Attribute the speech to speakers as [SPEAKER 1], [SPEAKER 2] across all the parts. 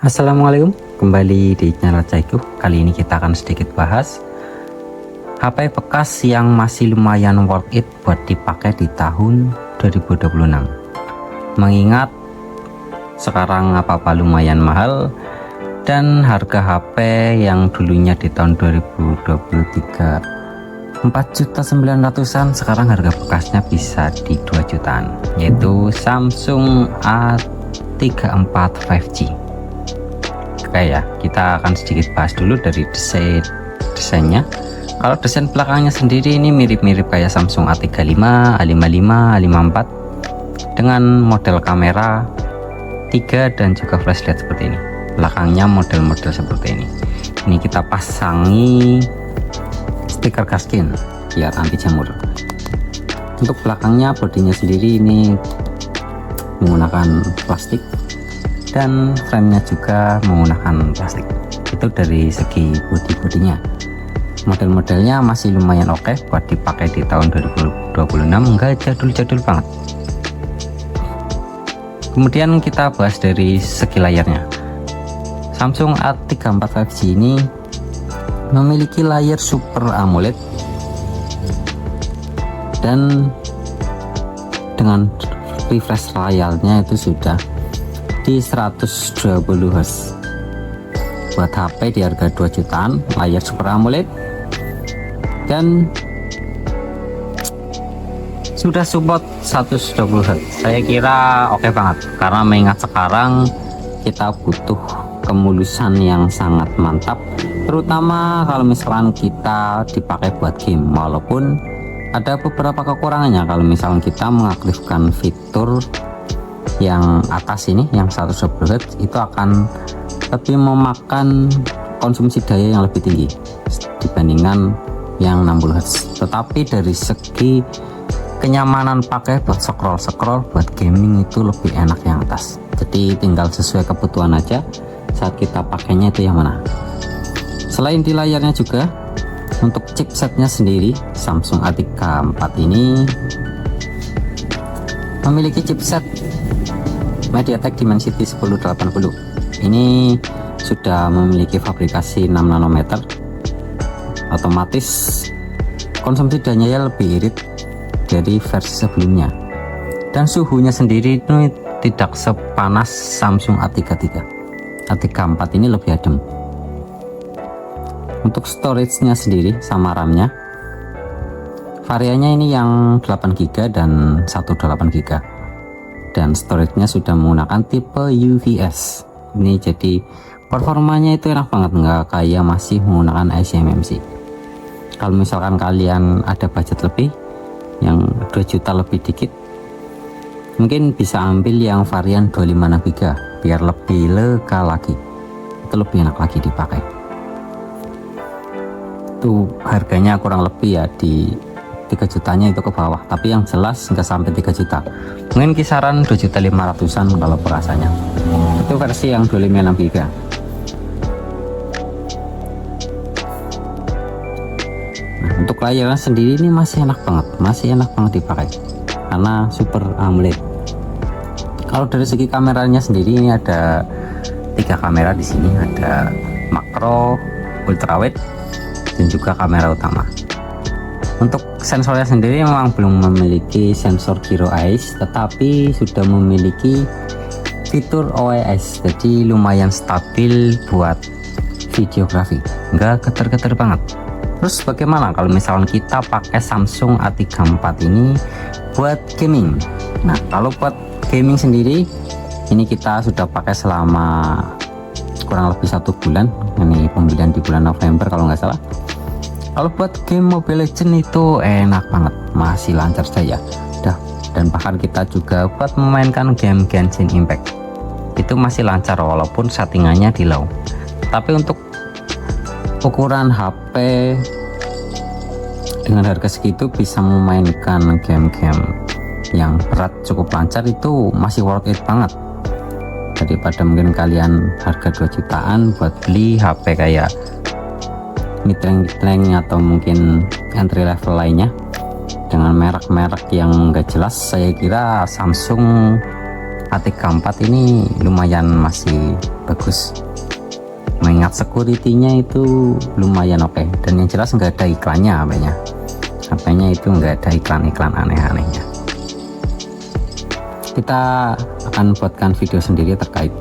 [SPEAKER 1] Assalamualaikum, kembali di channel Caiku. Kali ini kita akan sedikit bahas HP bekas yang masih lumayan worth it buat dipakai di tahun 2026. Mengingat sekarang apa-apa lumayan mahal dan harga HP yang dulunya di tahun 2023 4.900.000-an, sekarang harga bekasnya bisa di 2 jutaan, yaitu Samsung A34 5G. Oke ya, kita akan sedikit bahas dulu dari desainnya. Kalau desain belakangnya sendiri ini mirip-mirip kayak Samsung A35, A55, A54 dengan model kamera 3 dan juga flashlight seperti ini. Belakangnya model-model seperti ini. Ini kita pasangi stiker gaskin biar anti jamur. Untuk belakangnya bodinya sendiri ini menggunakan plastik dan framenya juga menggunakan plastik. Itu dari segi bodinya. Model-modelnya masih lumayan oke buat dipakai di tahun 2026, enggak jadul-jadul banget. Kemudian kita bahas dari segi layarnya. Samsung A34 5G ini memiliki layar Super AMOLED dan dengan refresh layarnya itu sudah di 120 Hz. Buat HP di harga 2 jutaan, layar Super AMOLED dan sudah support 120 Hz. Saya kira oke banget, karena mengingat sekarang kita butuh kemulusan yang sangat mantap, terutama kalau misalkan kita dipakai buat game. Walaupun ada beberapa kekurangannya, kalau misalkan kita mengaktifkan fitur yang atas ini yang 120 Hz, itu akan lebih memakan konsumsi daya yang lebih tinggi dibandingkan yang 60 Hz. Tetapi dari segi kenyamanan pakai buat scroll buat gaming itu lebih enak yang atas. Jadi tinggal sesuai kebutuhan aja saat kita pakainya itu yang mana. Selain di layarnya juga, untuk chipsetnya sendiri Samsung A34 ini memiliki chipset MediaTek Dimensity 1080. Ini sudah memiliki fabrikasi 6 nanometer, otomatis konsumsi dayanya lebih irit dari versi sebelumnya, dan suhunya sendiri itu tidak sepanas Samsung A34 ini lebih adem. Untuk storage-nya sendiri sama RAM-nya, variannya ini yang 8GB dan 128GB, dan storage-nya sudah menggunakan tipe UVS. Ini jadi performanya itu enak banget, nggak kayak masih menggunakan eMMC. Kalau misalkan kalian ada budget lebih yang 2 juta lebih dikit, mungkin bisa ambil yang varian 25GB biar lebih lega lagi, itu lebih enak lagi dipakai. Itu harganya kurang lebih ya di 3 jutanya itu ke bawah, tapi yang jelas nggak sampai 3 juta, mungkin kisaran 2.500.000-an kalau perasaannya. Itu versi yang 25GB. Nah, untuk layarnya sendiri ini masih enak banget dipakai karena Super AMOLED. Kalau dari segi kameranya sendiri ini ada 3 kamera di sini, ada makro, ultrawide, dan juga kamera utama. Untuk sensornya sendiri memang belum memiliki sensor gyro eyes, tetapi sudah memiliki fitur OIS, jadi lumayan stabil buat videografi, nggak getar-getar banget. Terus bagaimana kalau misalkan kita pakai Samsung A34 ini buat gaming? Nah, kalau buat gaming sendiri ini kita sudah pakai selama kurang lebih 1 bulan. Ini pembelian di bulan November kalau nggak salah. Kalau buat game Mobile Legends itu enak banget, masih lancar saja. Dan bahkan kita juga buat memainkan game Genshin Impact itu masih lancar walaupun settingannya di low. Tapi untuk ukuran HP dengan harga segitu bisa memainkan game-game yang berat cukup lancar, itu masih worth it banget daripada mungkin kalian harga 2 jutaan buat beli HP kayak mid-range atau mungkin entry level lainnya dengan merek-merek yang enggak jelas. Saya kira Samsung A34 ini lumayan masih bagus, mengingat security-nya itu lumayan oke. Dan yang jelas nggak ada iklannya HP-nya itu nggak ada iklan-iklan aneh-anehnya. Kita akan buatkan video sendiri terkait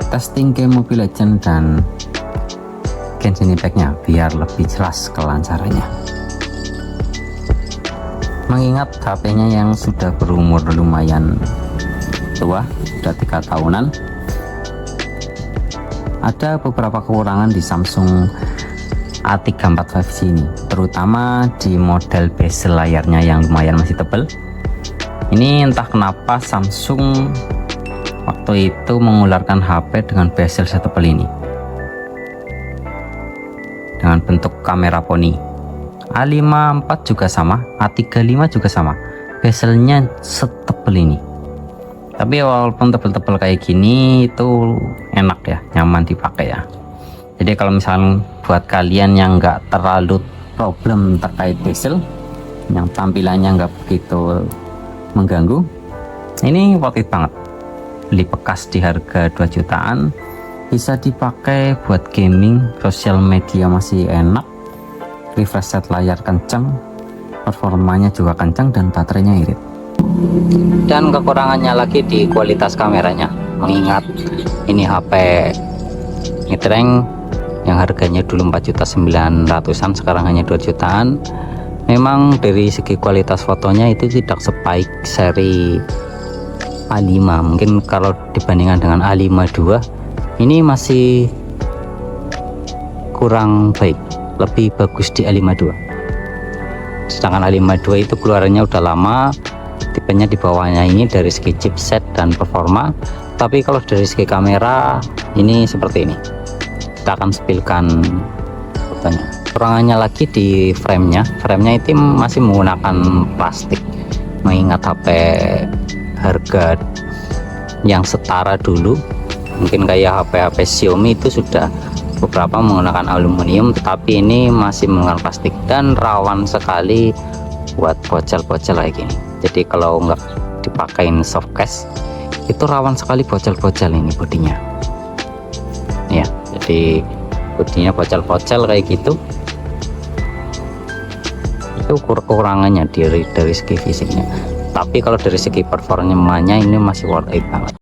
[SPEAKER 1] testing game Mobile Legends dan Genshin Impact-nya biar lebih jelas kelancarannya. Mengingat HP-nya yang sudah berumur lumayan tua, sudah 3 tahunan, ada beberapa kekurangan di Samsung A34 5G ini, terutama di model bezel layarnya yang lumayan masih tebal. Ini entah kenapa Samsung waktu itu mengeluarkan HP dengan bezel setebal ini, dengan bentuk kamera poni. A54 juga sama, A35 juga sama, bezelnya setebal ini. Tapi walaupun tebal-tebal kayak gini itu enak ya, nyaman dipakai ya. Jadi kalau misalnya buat kalian yang nggak terlalu problem terkait bezel, yang tampilannya nggak begitu mengganggu, ini worth it banget. Beli bekas di harga 2 jutaan, bisa dipakai buat gaming, sosial media masih enak, refresh rate layar kencang, performanya juga kencang, dan baterainya irit. Dan kekurangannya lagi di kualitas kameranya, mengingat ini HP ngetreng yang harganya dulu 4.900.000-an, sekarang hanya 2 jutaan. Memang dari segi kualitas fotonya itu tidak sebaik seri A5. Mungkin kalau dibandingkan dengan A5 II, ini masih kurang baik, lebih bagus di A5 II. Sedangkan A5 II itu keluarannya udah lama, tipenya di bawahnya ini dari segi chipset dan performa. Tapi kalau dari segi kamera ini seperti ini. Kita akan spillkan fotonya. Kekurangannya lagi di framenya itu masih menggunakan plastik, mengingat HP harga yang setara dulu mungkin kayak HP Xiaomi itu sudah beberapa menggunakan aluminium, tetapi ini masih menggunakan plastik dan rawan sekali buat bocel-bocel kayak gini. Jadi kalau nggak dipakein soft case itu rawan sekali bocel-bocel ini bodinya ya. Jadi bodinya bocel-bocel kayak gitu, itu kekurangannya dari segi fisiknya. Tapi kalau dari segi performanya ini masih worth it banget.